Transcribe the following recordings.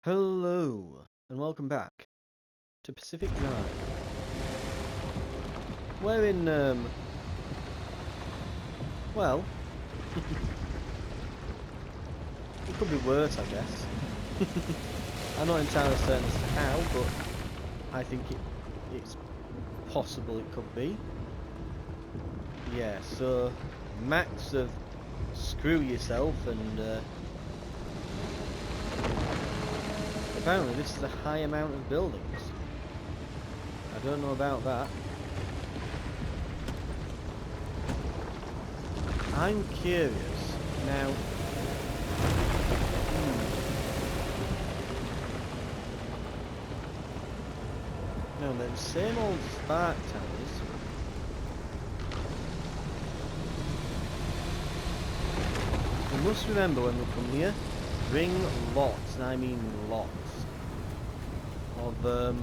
Hello, and welcome back to Pacific Drive. We're in, well, it could be worse, I guess. I'm not entirely certain as to how, but I think it's possible it could be. Yeah, so max of screw yourself, and apparently this is a high amount of buildings. I don't know about that. I'm curious now. Now then, same old spark towers. We must remember when we come here, bring lots, and I mean lots, of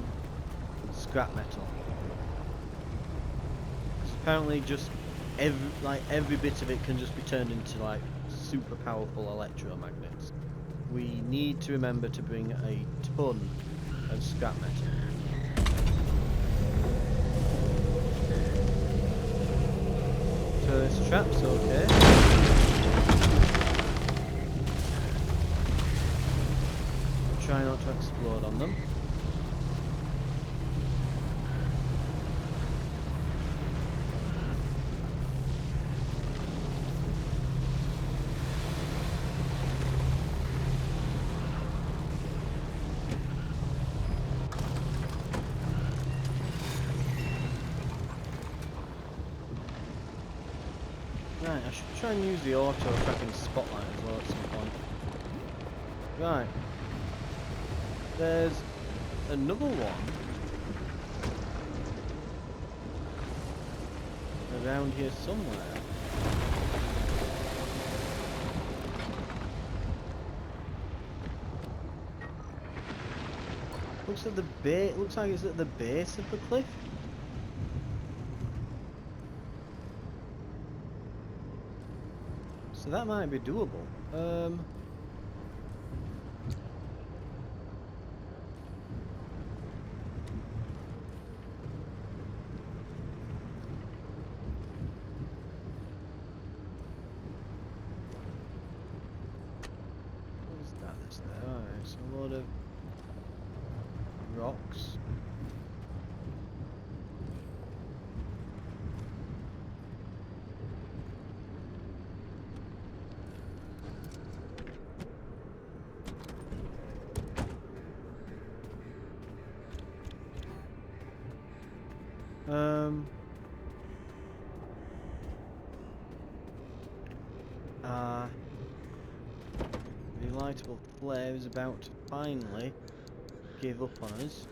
scrap metal. Because apparently just every bit of it can just be turned into like super powerful electromagnets. We need to remember to bring a ton of scrap metal. So this trap's okay. Try not to explode on them. Right, I should try and use the auto tracking spotlight as well at some point. Right. There's another one around here somewhere. Looks like it's at the base of the cliff. So that might be doable. What is that that's there? Alright, it's a load of rocks. Relightable flare is about to finally give up on us.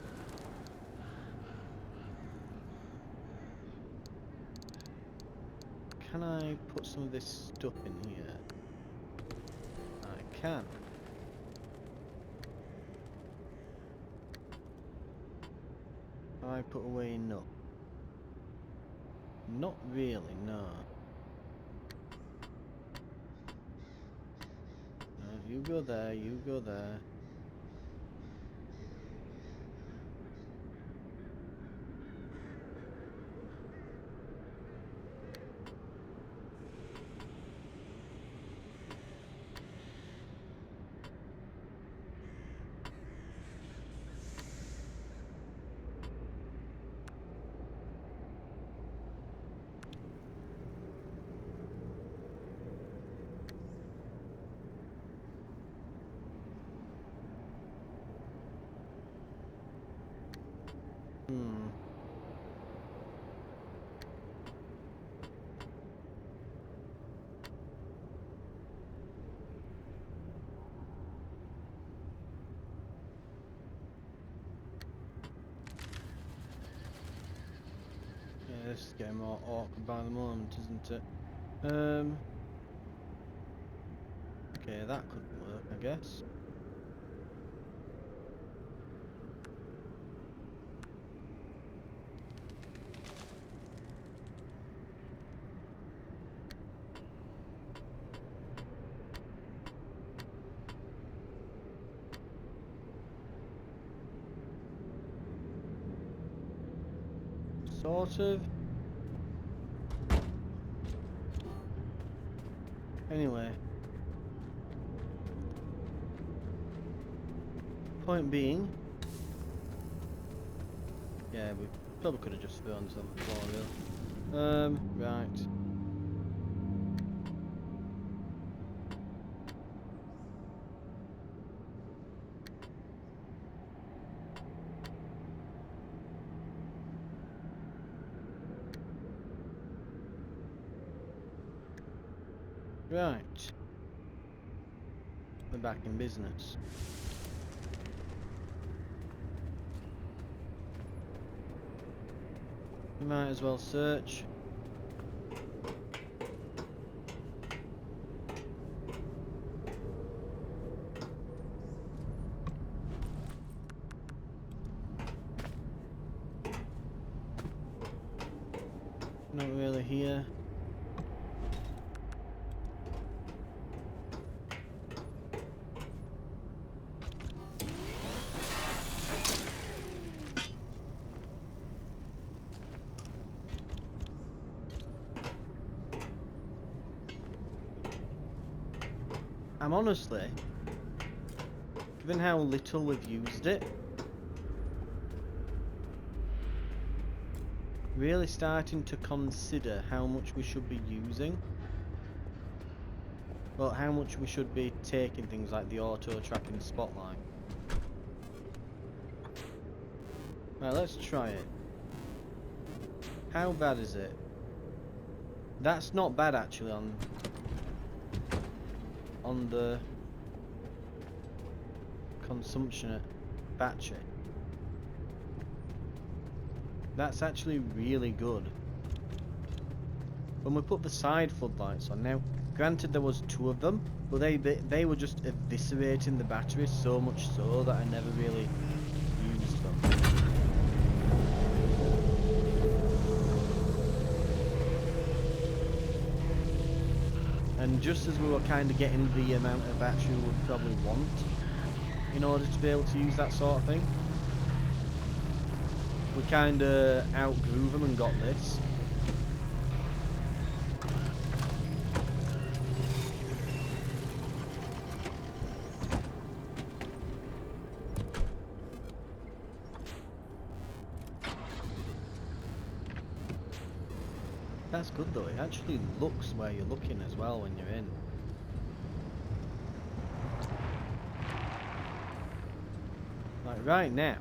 Can I put some of this stuff in here? I can. Have I put away enough? Not really, no. No, you go there, you go there. Yeah, this is getting more awkward by the moment, isn't it? Okay, that could work, I guess. Sort of. Anyway. Point being. Yeah, we probably could have just thrown some before, really. Right. Right. We're back in business. We might as well search. Not really here. I'm honestly, given how little we've used it, really starting to consider how much we should be using. Well, how much we should be taking things like the auto tracking spotlight. Right, let's try it. How bad is it? That's not bad actually on the consumption battery. That's actually really good. When we put the side floodlights on, now granted there was 2 of them, but they were just eviscerating the battery so much so that I never really used them. And just as we were kind of getting the amount of battery we would probably want in order to be able to use that sort of thing, we kind of outgrew them and got this. That's good though, it actually looks where you're looking as well when you're in. Like right now,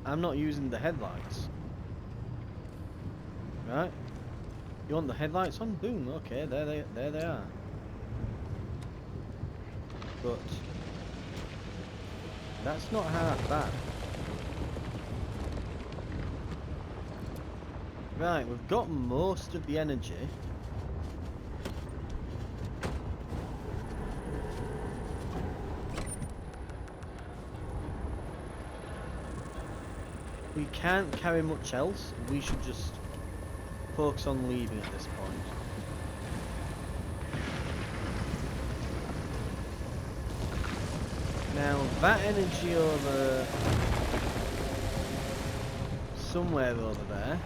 I'm not using the headlights. Right? You want the headlights on? Boom, okay, there they are. But that's not half bad. Right, we've got most of the energy. We can't carry much else. We should just focus on leaving at this point. Now that energy over somewhere over there.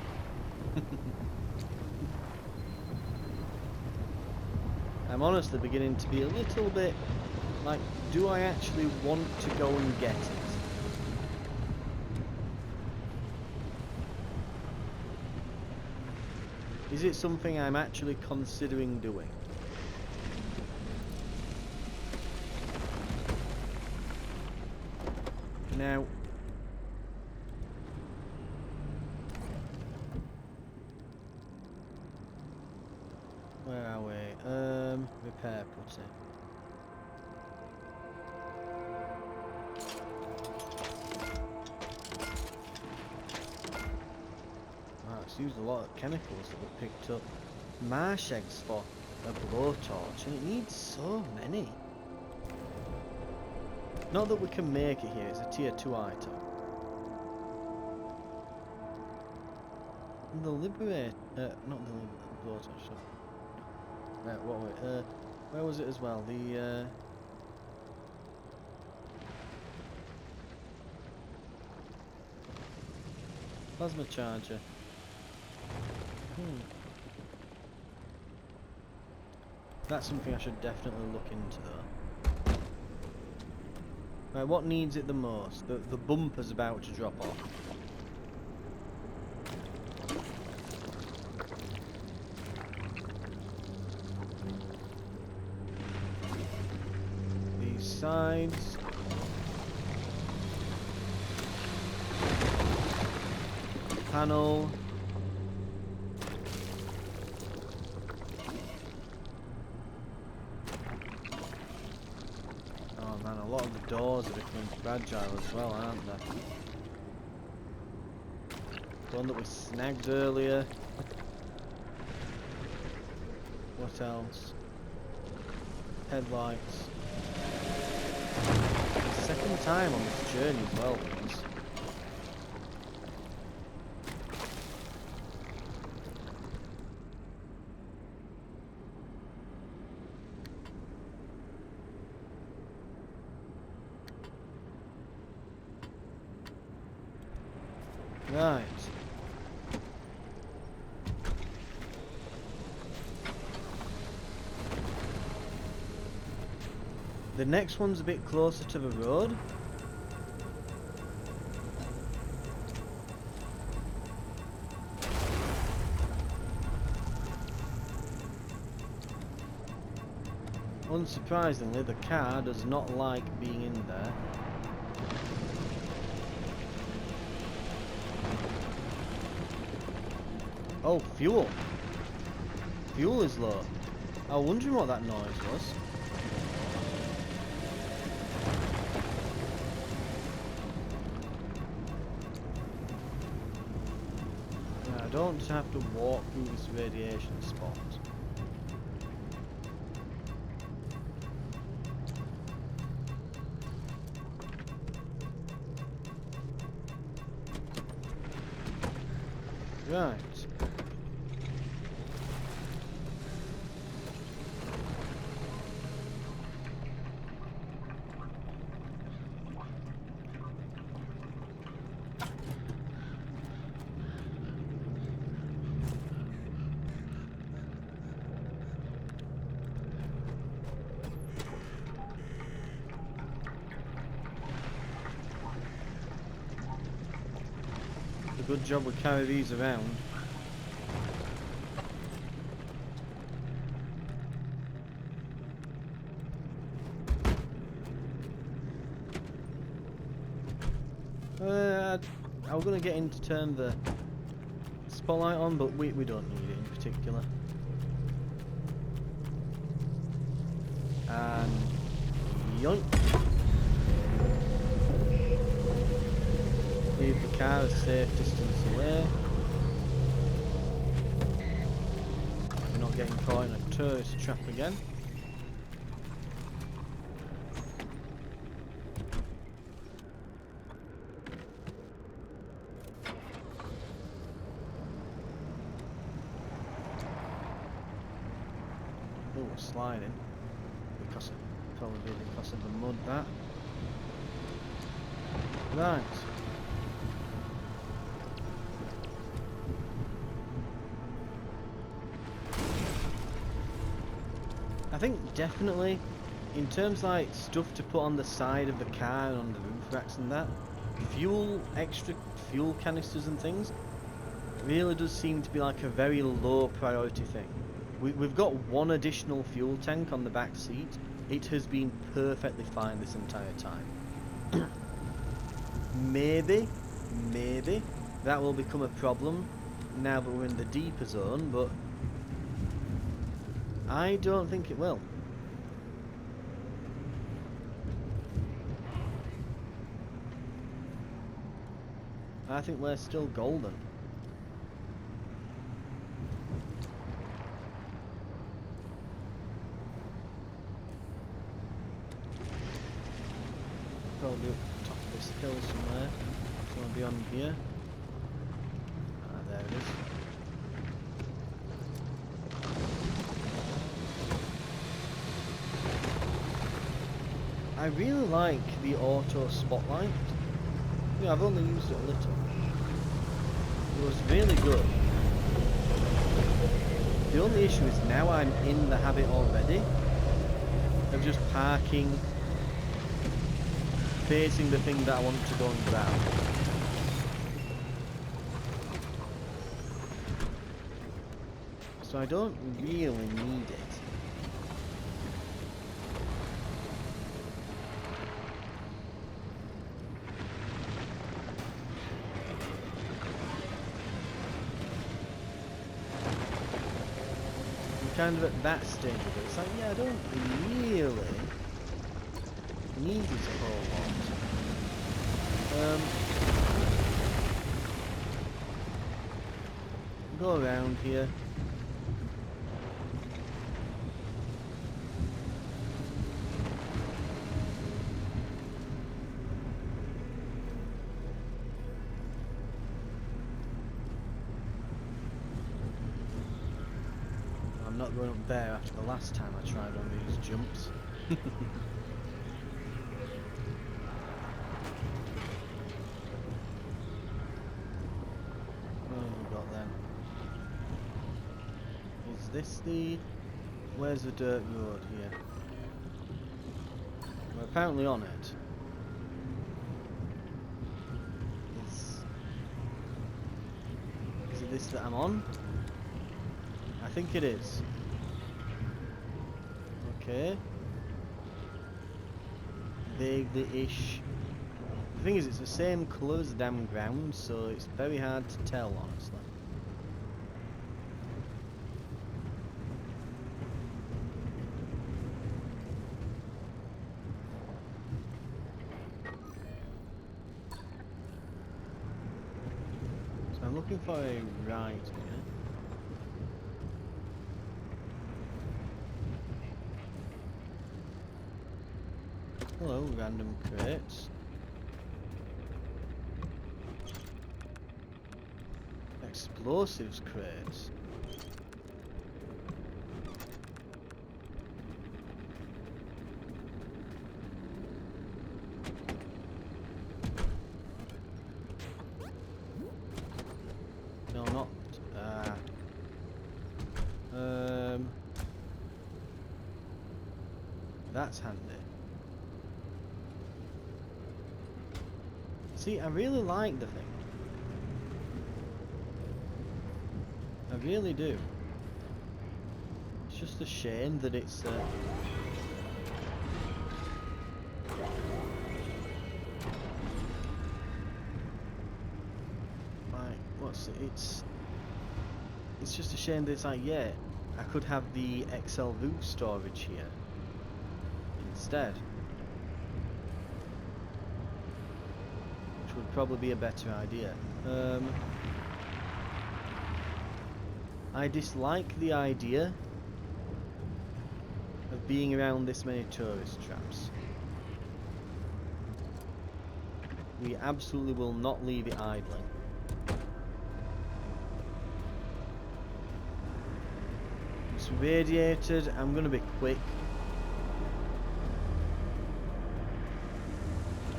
I'm honestly beginning to be a little bit like, do I actually want to go and get it? Is it something I'm actually considering doing? Now, where are we? Repair putty. Wow, it's used a lot of chemicals that we picked up. Marsh eggs for a blowtorch, and it needs so many. Not that we can make it here, it's a tier 2 item. The Liberate... not the blowtorch, sorry. Right, what were we... where was it as well? The... plasma charger. That's something I should definitely look into though. Right, what needs it the most? The bumper's about to drop off. These sides. Panel. Oh man, a lot of the doors are becoming fragile as well, aren't they? The one that we snagged earlier. What else? Headlights. Second time on this journey as well, please. Right. The next one's a bit closer to the road. Unsurprisingly, the car does not like being in there. Oh, fuel. Fuel is low. I was wondering what that noise was. Now, I don't have to walk through this radiation spot. Right. Good job we carry these around. I was gonna get in to turn the spotlight on, but we don't need it in particular. And yoink. Leave the car a safe distance away. We're not getting caught in a tourist trap again. Oh, we're sliding. Probably because of the mud that. Right. I think definitely, in terms like stuff to put on the side of the car and on the roof racks and that, extra fuel canisters and things, really does seem to be like a very low priority thing. We've got one additional fuel tank on the back seat. It has been perfectly fine this entire time. maybe that will become a problem now that we're in the deeper zone, but I don't think it will. I think we're still golden. Probably up the top of this hill somewhere. It's going to be on here. Ah, there it is. I really like the auto spotlight. Yeah, I've only used it a little. It was really good. The only issue is now I'm in the habit already of just parking facing the thing that I want to go and grab. So I don't really need it. I'm kind of at that stage of it. It's like, yeah, I don't really need it a whole lot. Go around here. I'm not going up there after the last time I tried one of these jumps. This the... Where's the dirt road here? We're apparently on it. Is it this that I'm on? I think it is. Okay. Vaguely-ish. The thing is, it's the same colour as the damn ground, so it's very hard to tell, honestly. I'm looking for a right here. Hello, random crates. Explosives crates. No, not. That's handy. See, I really like the thing. I really do. It's just a shame that it's. What's it? It's just a shame that it's like, yeah, I could have the XL root storage here instead, which would probably be a better idea. I dislike the idea of being around this many tourist traps. We absolutely will not leave it idling. It's radiated. I'm gonna be quick.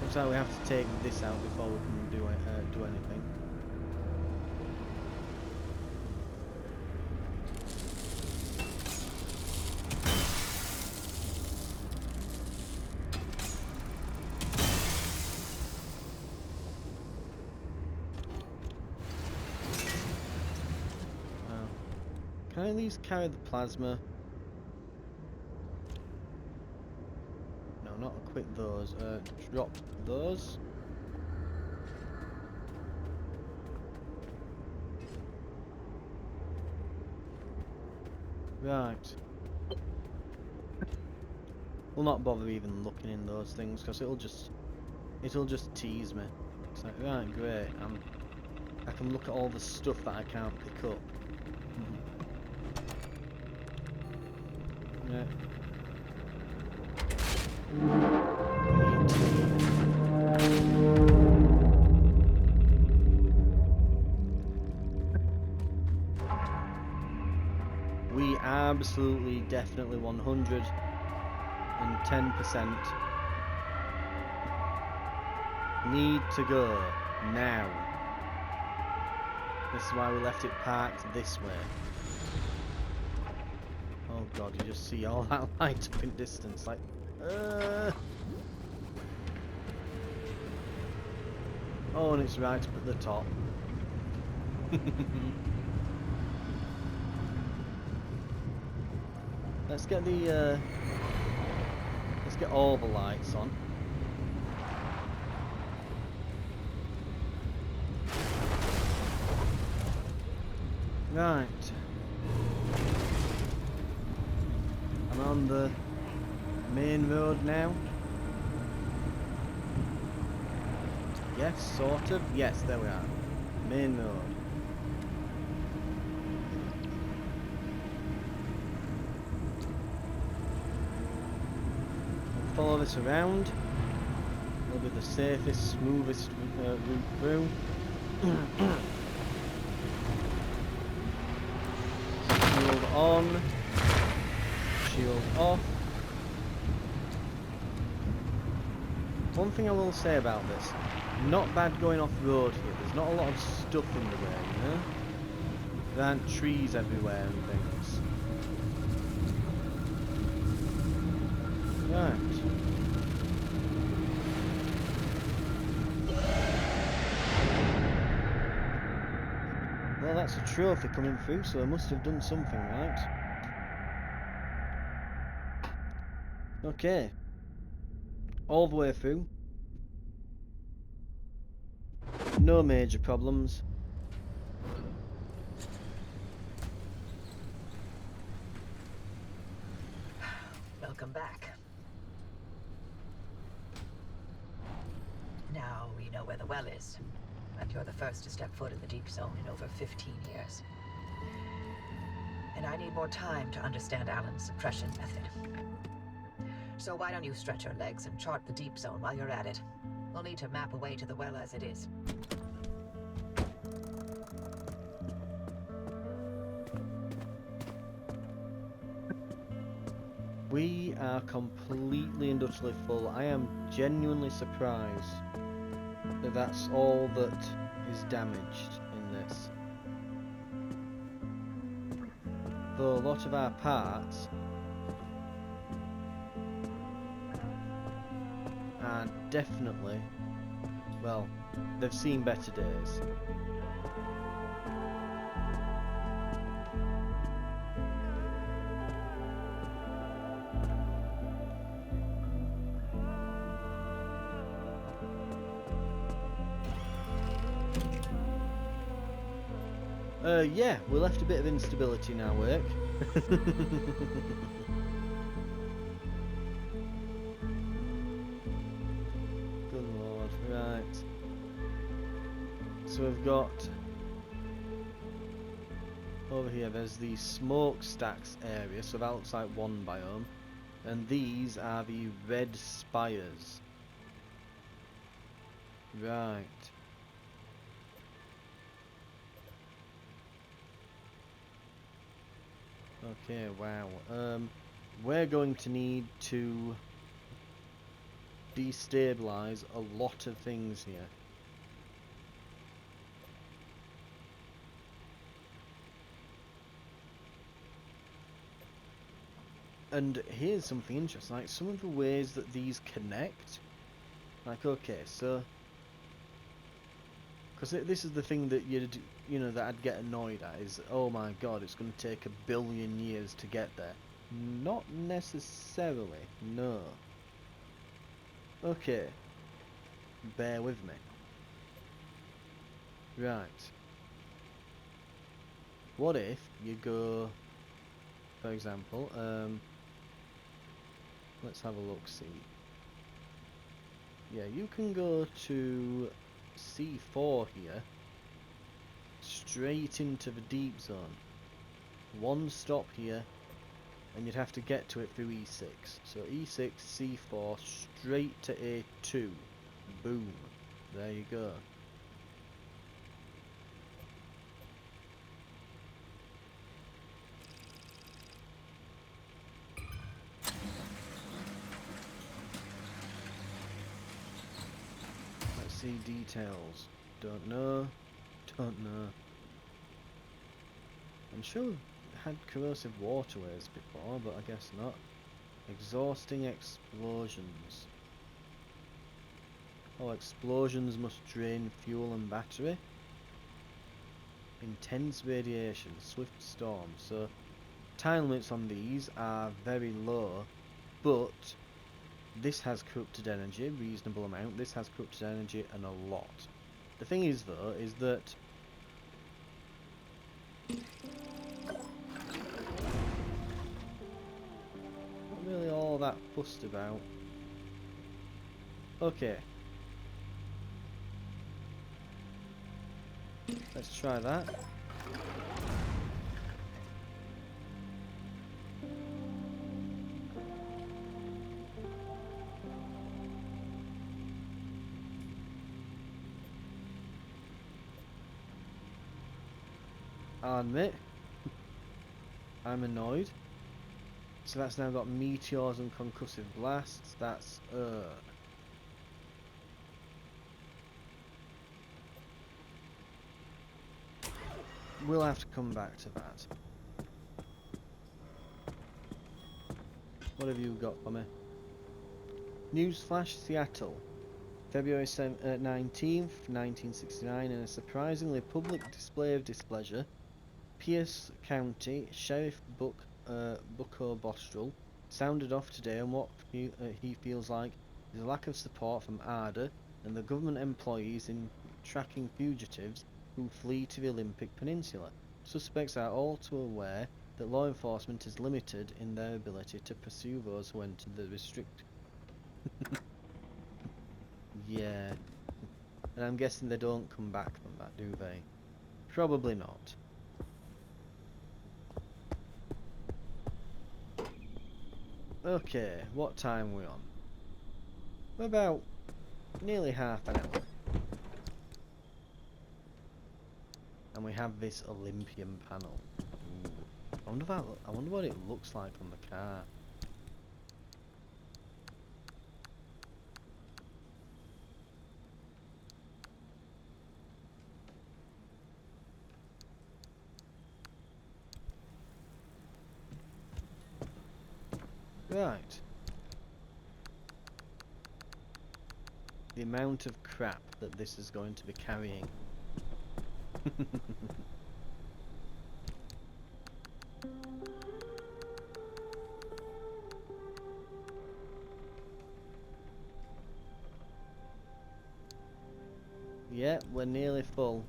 Looks like we have to take this out before we can do anything. Can I at least carry the plasma? No, not equip those. Drop those. Right. We'll not bother even looking in those things because it'll just tease me. It's like, right, great. I can look at all the stuff that I can't pick up. Yeah. We absolutely, definitely 110% need to go now. This is why we left it parked this way. god, you just see all that light up in distance, like, oh, and it's right up at the top. Let's get the, let's get all the lights on. Right. I'm on the main road now. Yes, sort of. Yes, there we are. Main road. I'll follow this around. It'll be the safest, smoothest route through. Shield on. Shield off. One thing I will say about this, not bad going off road here. There's not a lot of stuff in the way, you know? There aren't trees everywhere and things. Right. Well, that's a trophy coming through, so I must have done something right. Okay. All the way through. No major problems. Welcome back. Now we know where the well is, and you're the first to step foot in the deep zone in over 15 years. And I need more time to understand Alan's suppression method. So why don't you stretch your legs and chart the deep zone while you're at it? We'll need to map a way to the well as it is. We are completely and utterly full. I am genuinely surprised that that's all that is damaged in this. Though a lot of our parts are definitely, well, they've seen better days. Yeah, we left a bit of instability in our work. Good lord, right. So we've got over here, there's the smokestacks area, so that looks like one biome. And these are the red spires. Right. Okay, wow. We're going to need to destabilize a lot of things here. And here's something interesting, like some of the ways that these connect. Like, okay, so because this is the thing that that I'd get annoyed at is, oh my god, it's going to take 1 billion years to get there. Not necessarily, no. Okay, bear with me. Right. What if you go, for example, let's have a look, see. Yeah, you can go to C4 here, straight into the deep zone. One stop here, and you'd have to get to it through E6. So E6, C4, straight to A2. Boom. There you go. Let's see details. Don't know. Don't know. I'm sure. had corrosive waterways before, but I guess not. Exhausting explosions. Oh, explosions must drain fuel and battery. Intense radiation, swift storm. So, time limits on these are very low, but this has corrupted energy, reasonable amount. This has corrupted energy and a lot. The thing is, though, is that not really all that fussed about. Okay. Let's try that. I'll admit, I'm annoyed. So that's now got meteors and concussive blasts. That's we'll have to come back to that. What have you got for me? Newsflash: Seattle, February 19th, 1969. In a surprisingly public display of displeasure, Pierce County Sheriff Bucko Bostrel sounded off today on what he feels like is a lack of support from ARDA and the government employees in tracking fugitives who flee to the Olympic Peninsula. Suspects are all too aware that law enforcement is limited in their ability to pursue those who enter the restrict. Yeah. And I'm guessing they don't come back from that, do they? Probably not. Okay, what time are we on? We're about nearly half an hour. And we have this Olympian panel. Ooh. I wonder what it looks like on the car. Right. The amount of crap that this is going to be carrying. Yeah, we're nearly full.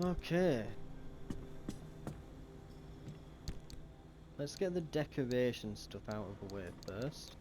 Okay. Let's get the decoration stuff out of the way first.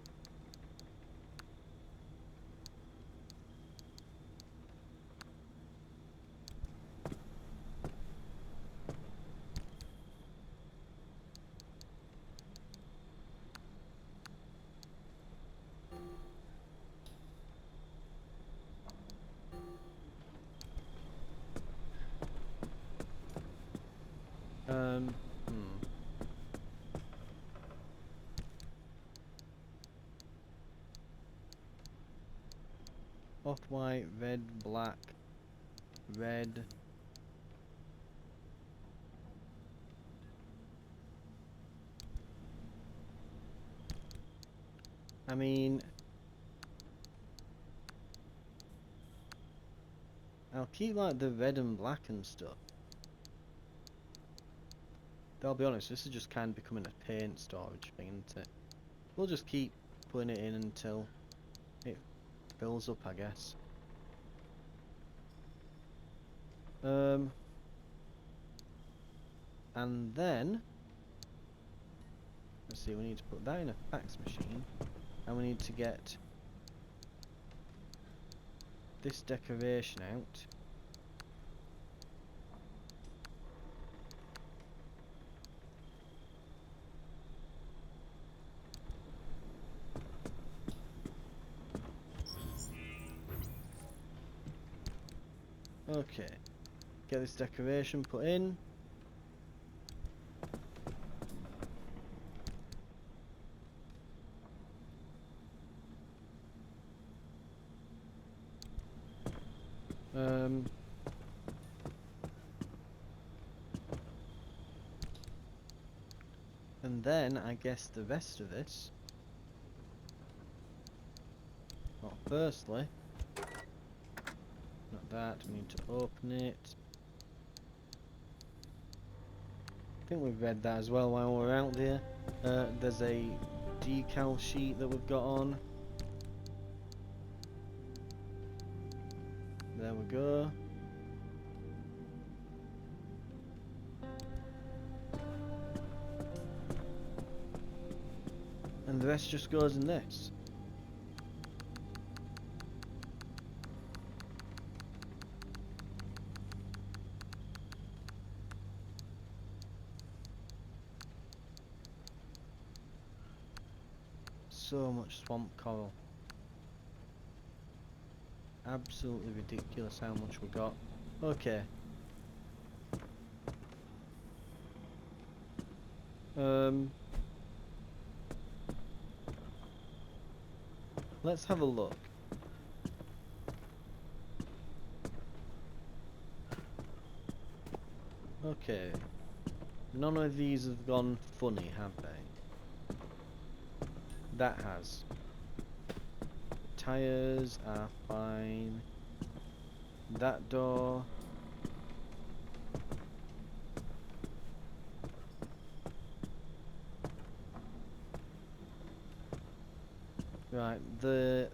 Off-white, red, black, red. I mean, I'll keep like the red and black and stuff. Though I'll be honest, this is just kind of becoming a paint storage thing, isn't it? We'll just keep putting it in until it fills up, I guess. And then, let's see, we need to put that in a fax machine, and we need to get this decoration out. Okay. Get this decoration put in. And then I guess the rest of this. Well, firstly, not that. We need to open it. I think we've read that as well while we're out there. There's a decal sheet that we've got on. There we go. And the rest just goes in this. So much swamp coral. Absolutely ridiculous how much we got. Okay. Let's have a look. Okay. None of these have gone funny, have they? That has. Tires are fine. That door. Right, the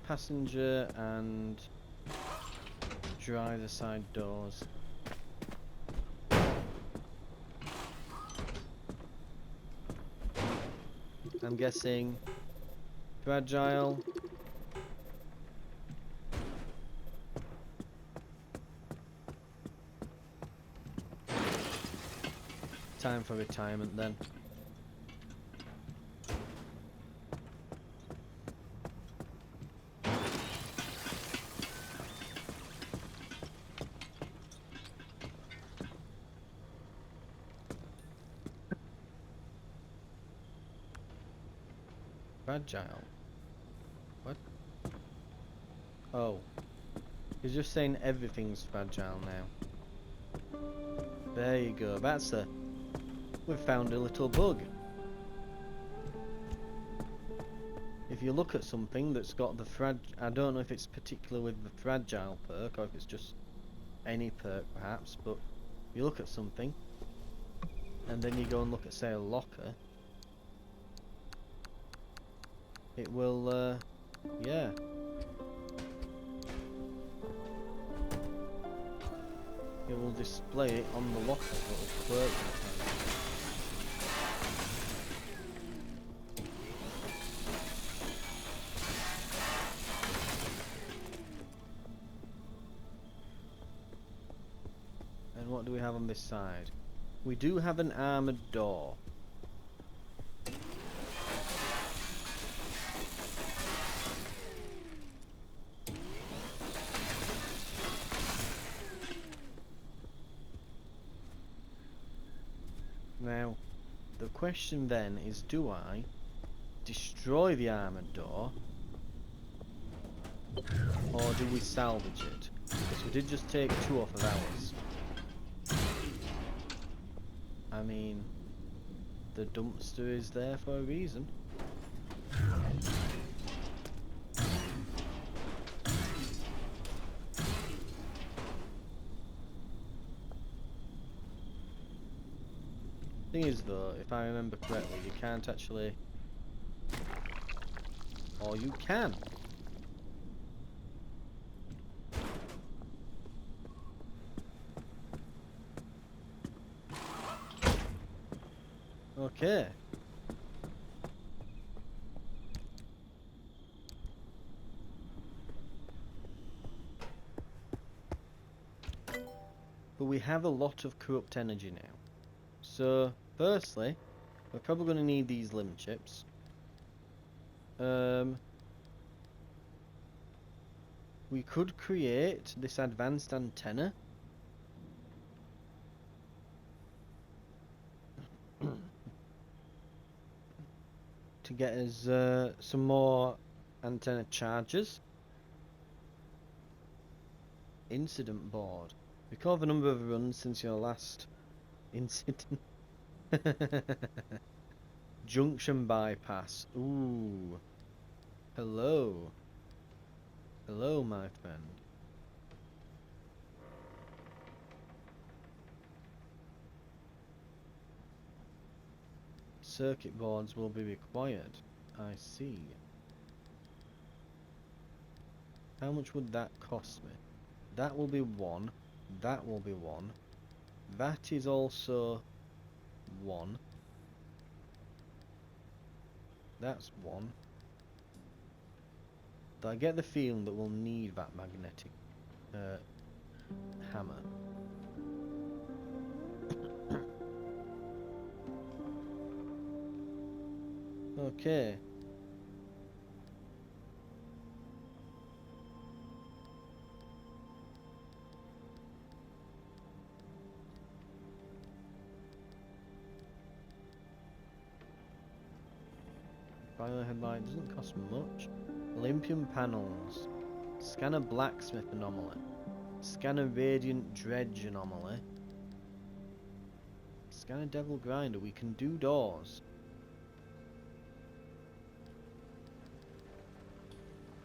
passenger and driver side doors. I'm guessing fragile. Time for retirement then. Fragile. What? Oh. He's just saying everything's fragile now. There you go. That's a... We've found a little bug. If you look at something that's got the I don't know if it's particular with the fragile perk or if it's just any perk perhaps, but if you look at something and then you go and look at, say, a locker, it will, yeah. It will display it on the locker, little perk. And what do we have on this side? We do have an armoured door. Now, the question then is, do I destroy the armoured door, or do we salvage it? Because we did just take 2 off of ours. I mean, the dumpster is there for a reason. Thing is though, if I remember correctly, you can't actually... Or you can! Okay. But we have a lot of corrupt energy now. So, firstly, we're probably going to need these limb chips. 'Cause We could create this advanced antenna. To get us some more antenna charges. Incident board. Record the number of runs since your last incident. Junction bypass. Ooh. Hello. Hello, my friend. Circuit boards will be required. I see. How much would that cost me? That will be one. That will be one. That is also one. That's one. But I get the feeling that we'll need that magnetic hammer. Okay. Fire headlight doesn't cost much. Olympian panels. Scanner blacksmith anomaly. Scanner radiant dredge anomaly. Scanner devil grinder. We can do doors.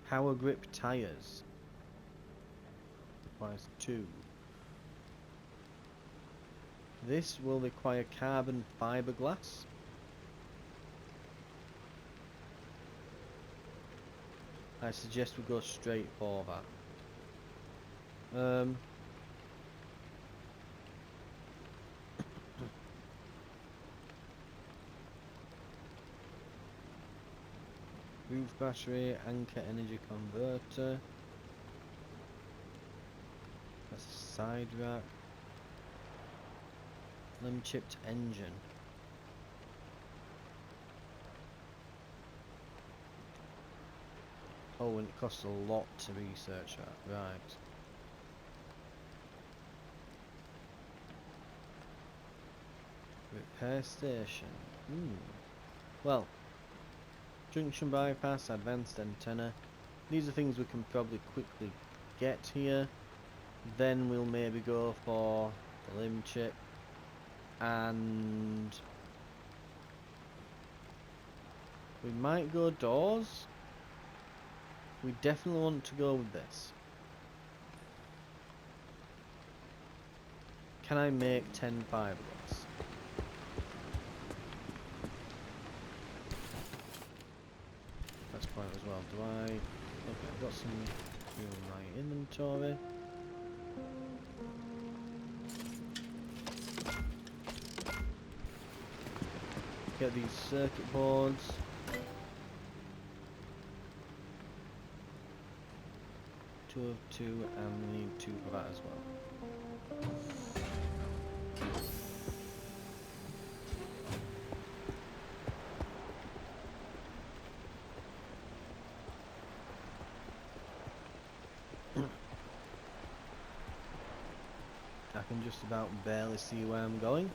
Power grip tires. Requires 2. This will require carbon fiberglass. I suggest we go straight for that. Roof battery, anchor energy converter. That's a side rack. Limb chipped engine. Oh, and it costs a lot to research that. Right. Repair station. Well, junction bypass, advanced antenna. These are things we can probably quickly get here. Then we'll maybe go for the limb chip. And we might go doors. We definitely want to go with this. Can I make 10 fiberglass? That's quite as well. Do I? Okay, I've got some fuel in my inventory. Get these circuit boards. Two of 2, and we need 2 for that as well. I can just about barely see where I'm going.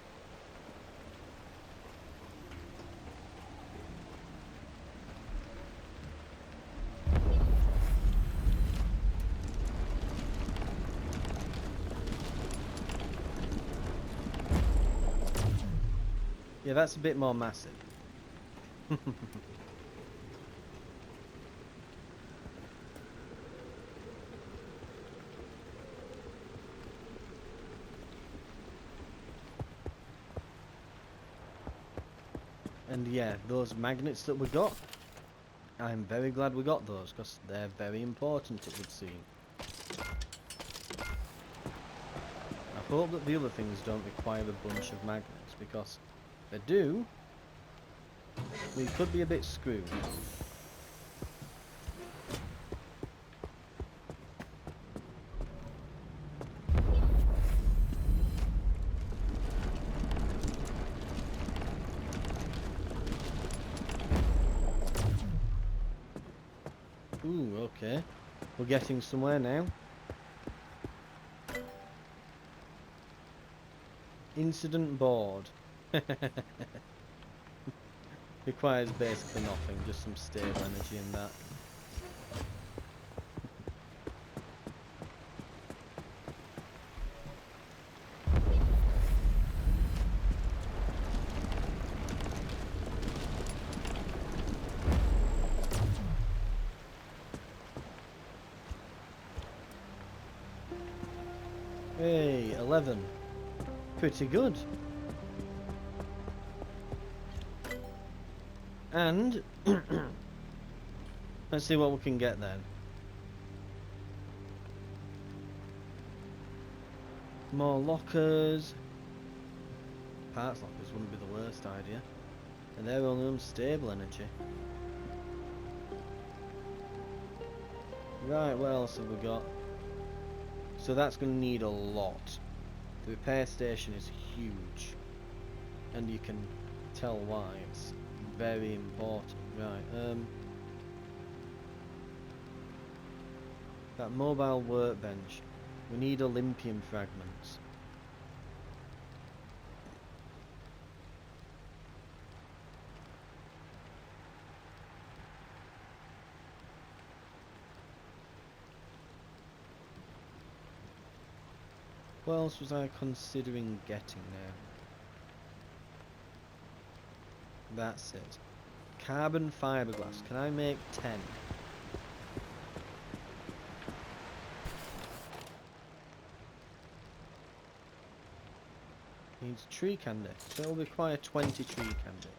Yeah, that's a bit more massive. And yeah, those magnets that we got, I'm very glad we got those, because they're very important, it would seem. I hope that the other things don't require a bunch of magnets, because if they do, we could be a bit screwed. Ooh, okay. We're getting somewhere now. Incident board. Requires basically nothing, just some stable energy in that. Hey, 11. Pretty good. And let's see what we can get then. More lockers. Parts lockers wouldn't be the worst idea. And they're only unstable energy. Right, what else have we got? So that's going to need a lot. The repair station is huge. And you can tell why. It's very important. Right, that mobile workbench. We need Olympian fragments. What else was I considering getting now? That's it. Carbon fiberglass. Can I make 10? Needs tree candy. So it will require 20 tree candy.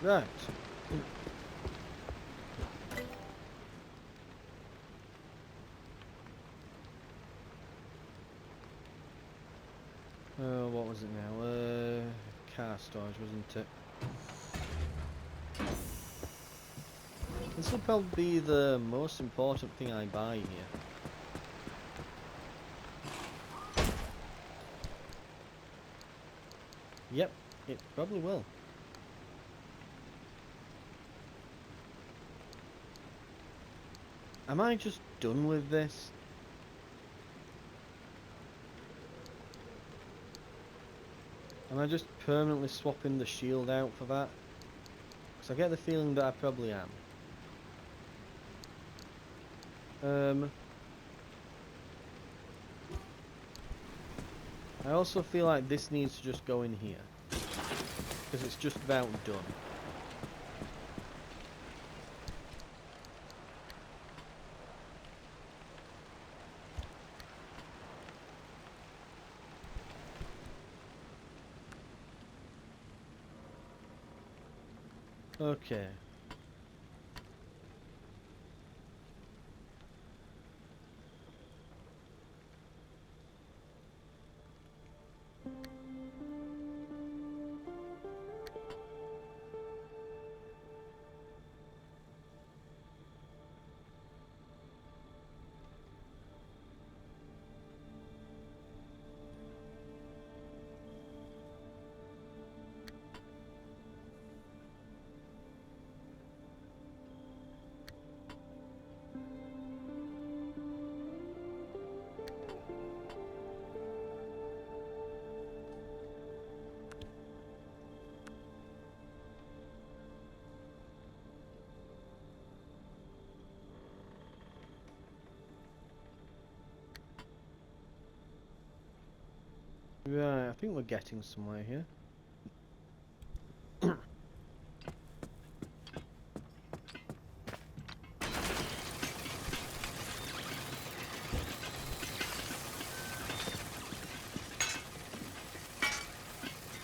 Right. What was it now? Car storage, wasn't it? This will probably be the most important thing I buy here. Yep, it probably will. Am I just done with this? Am I just permanently swapping the shield out for that? Because I get the feeling that I probably am. I also feel like this needs to just go in here. Because it's just about done. Okay. Right, I think we're getting somewhere here.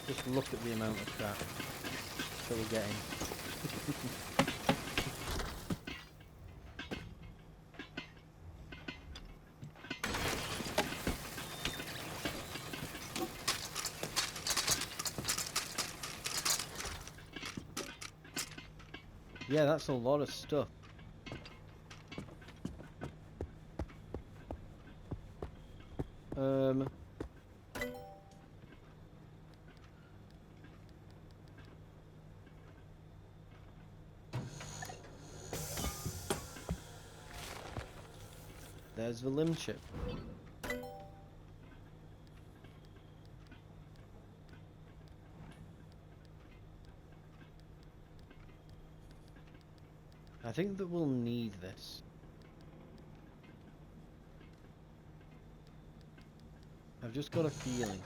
Just look at the amount of crap that we're getting. Yeah, that's a lot of stuff. There's the limb chip. I think that we'll need this. I've just got a feeling.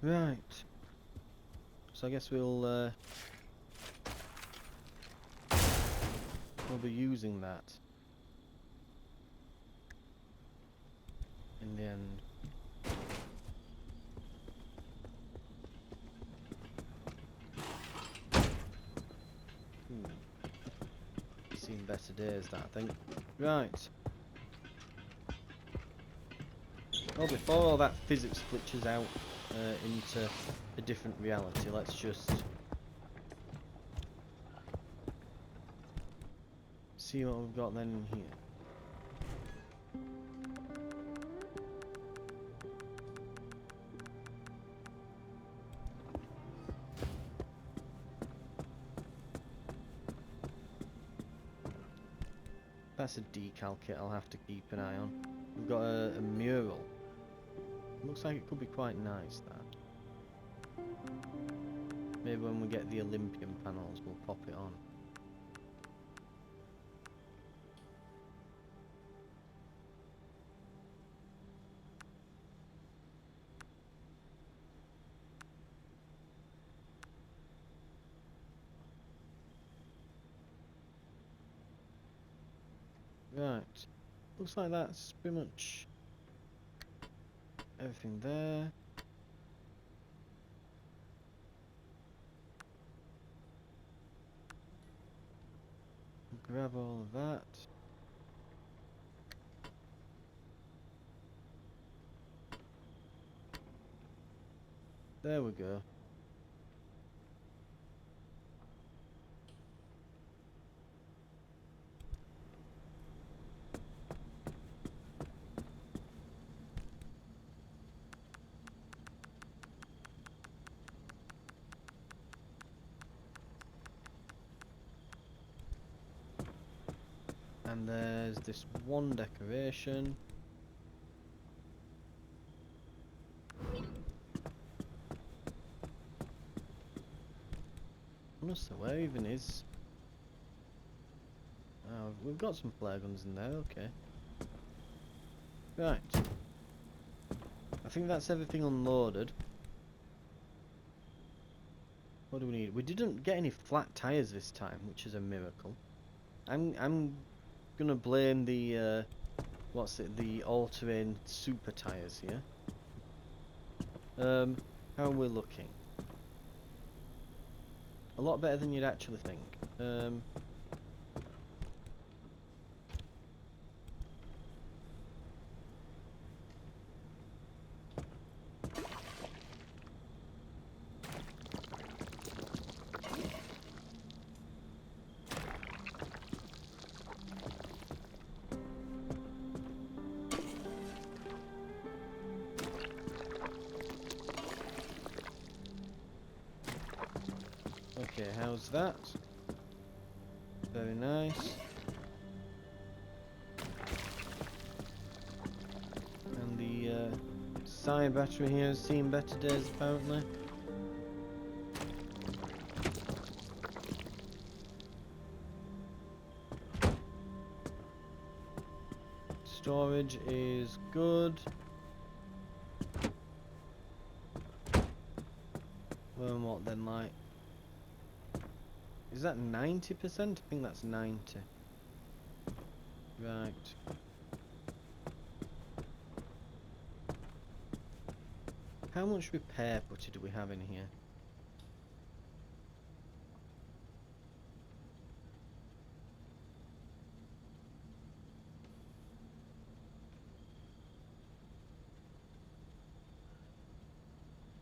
Right. So I guess we'll be using that in the end. Seen better days, that I think. Right. Well, before all that physics glitches out into a different reality, let's just see what we've got then in here. That's a decal kit I'll have to keep an eye on. We've got a mural. Looks like it could be quite nice, that. Maybe when we get the Olympian panels we'll pop it on. Right. Looks like that's pretty much everything there. Grab all of that. There we go. And there's this one decoration. Honestly, where even is? Oh, we've got some flare guns in there, okay. Right. I think that's everything unloaded. What do we need? We didn't get any flat tires this time, which is a miracle. I'm gonna blame the the all-terrain super tires here. How are we looking? A lot better than you'd actually think. Okay, how's that? Very nice. And the Sci battery here has seen better days apparently. Storage is good. Well, what then, like? Is that 90%? I think that's 90. Right. How much repair putty do we have in here?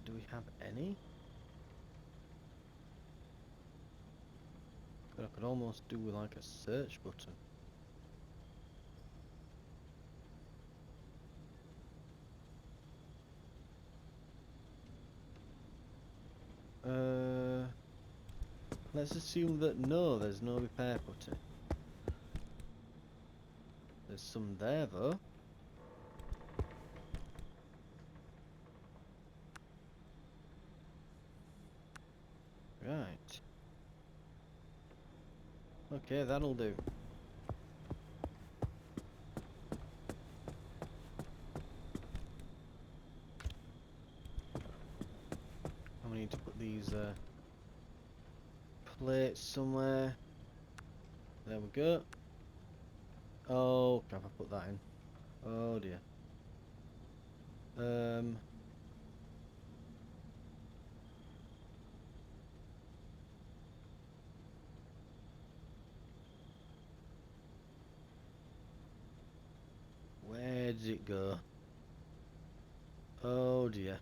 Do we have any? I could almost do with like a search button. Let's assume that no, there's no repair putty. There's some there though. Right. Okay, that'll do. I need to put these plates somewhere. There we go. Oh crap, I put that in. Oh dear. Where did it go? Oh dear.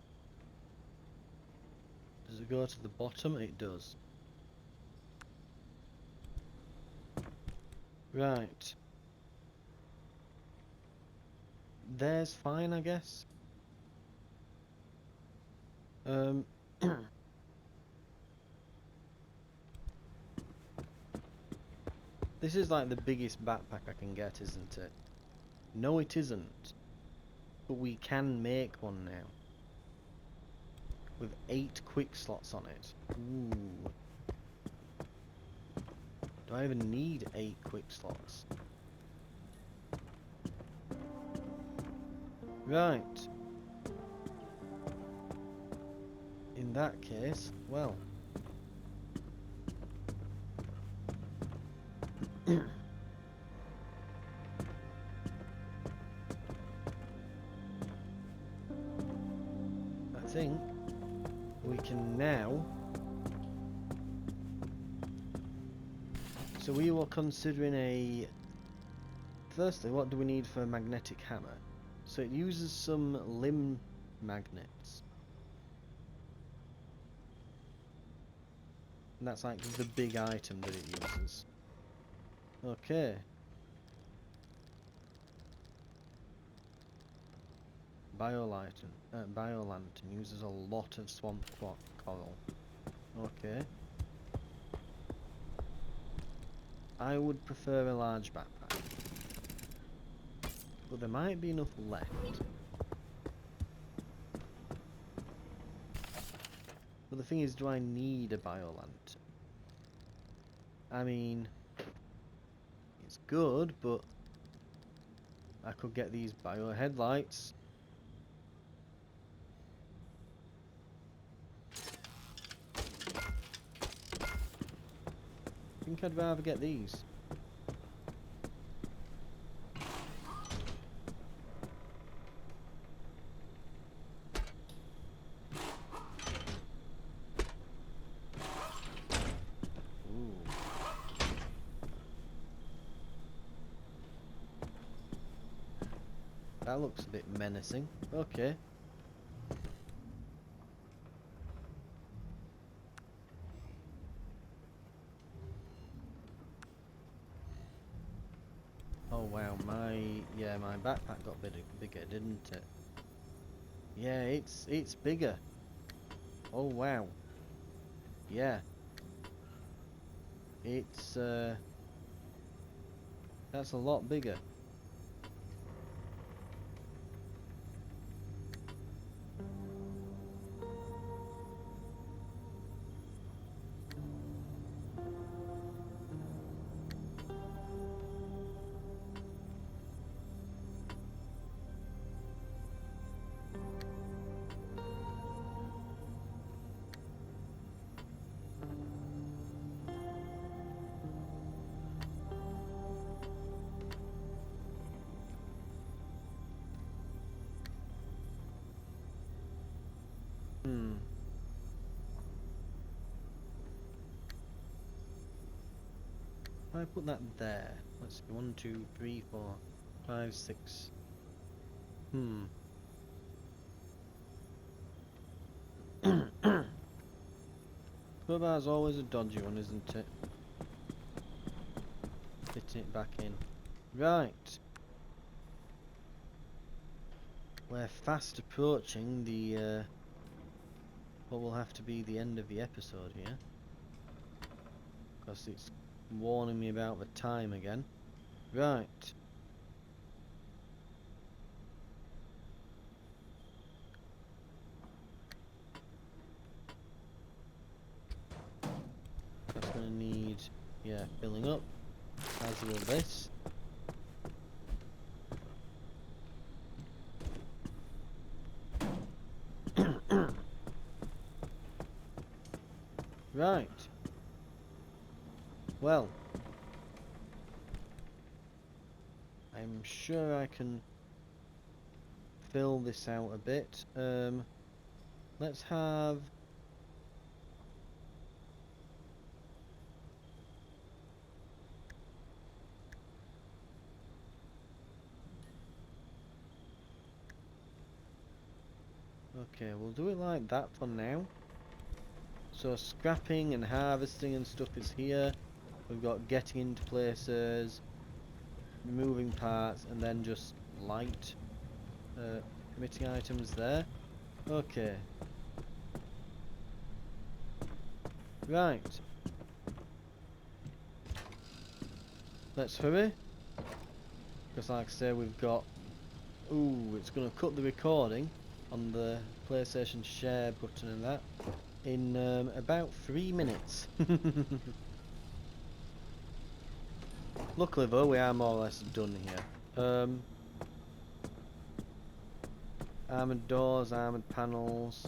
Does it go to the bottom? It does. Right. There's fine, I guess. This is like the biggest backpack I can get, isn't it? No, it isn't. But we can make one now. With 8 quick slots on it. Ooh. Do I even need 8 quick slots? Right. In that case, well. I think we can now. So we were considering a. Firstly, what do we need for a magnetic hammer? So it uses some limb magnets. And that's like the big item that it uses. Okay. Biolantern uses a lot of swamp coral. Okay. I would prefer a large backpack. But there might be enough left. But the thing is, do I need a biolantern? I mean, it's good, but I could get these bio headlights. I think I'd rather get these. Ooh. That looks a bit menacing. Okay. Oh wow, my backpack got bigger, didn't it? Yeah, it's bigger. Oh wow. Yeah. It's that's a lot bigger. If I put that there, let's see, 1, 2, 3, 4, 5, 6. Crowbar's always a dodgy one, isn't it? Fitting it back in. Right. We're fast approaching the what will have to be the end of the episode here. because it's warning me about the time again. Right. That's going to need, yeah, filling up, as will this. Right. Well, I'm sure I can fill this out a bit. Let's have... Okay, we'll do it like that for now. So scrapping and harvesting and stuff is here. We've got getting into places, moving parts, and then just light emitting items there. Okay. Right. Let's hurry. Because like I say, we've got... Ooh, it's going to cut the recording on the PlayStation share button and that in about 3 minutes. Luckily though, we are more or less done here. Armoured doors, armoured panels.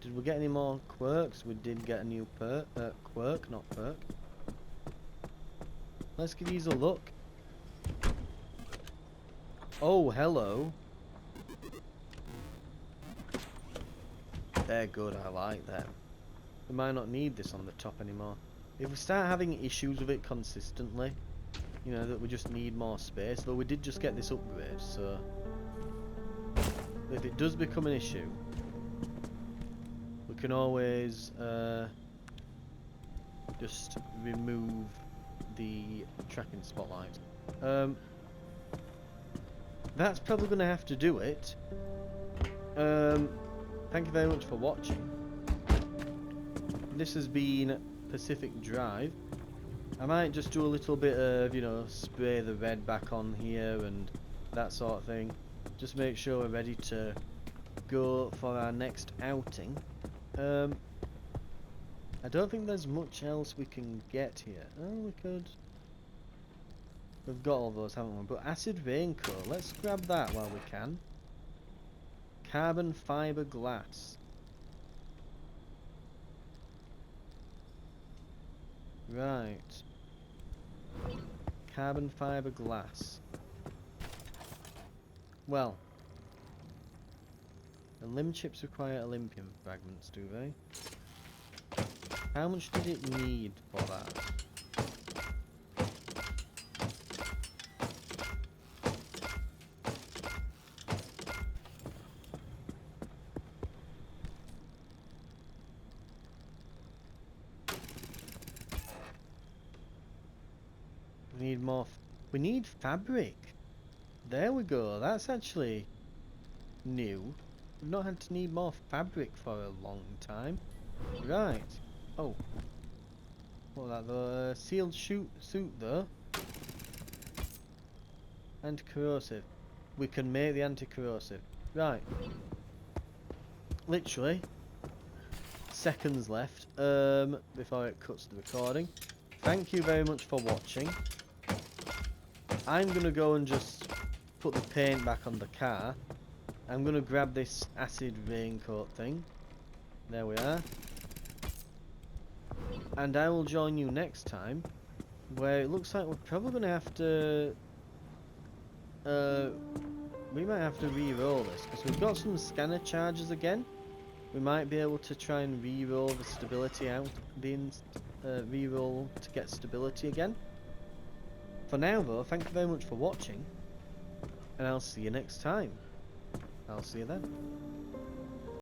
Did we get any more quirks? We did get a new quirk, not perk. Let's give these a look. Oh, hello. They're good, I like them. We might not need this on the top anymore. If we start having issues with it consistently, you know, that we just need more space, though we did just get this upgrade, so... If it does become an issue, we can always just remove the tracking spotlight. That's probably going to have to do it. Thank you very much for watching. This has been Pacific Drive. I might just do a little bit of, you know, spray the red back on here and that sort of thing. Just make sure we're ready to go for our next outing. I don't think there's much else we can get here. Oh, we could... We've got all those, haven't we? But acid raincoat, let's grab that while we can. Carbon fibre glass. Right. Carbon fibre glass. Well. The limb chips require Olympian fragments, do they? How much did it need for that? We need more. We need fabric. There we go. That's actually new. We've not had to need more fabric for a long time. Right. Oh. What was that? The sealed suit though. Anti-corrosive. We can make the anti-corrosive. Right. Literally seconds left before it cuts the recording. Thank you very much for watching. I'm gonna go and just put the paint back on the car. I'm gonna grab this acid raincoat thing. There we are. And I will join you next time, where it looks like we're probably gonna have to we might have to re-roll this, because we've got some scanner charges again. We might be able to try and re-roll the stability out, re-roll to get stability again. For now though, thank you very much for watching, and I'll see you next time. I'll see you then.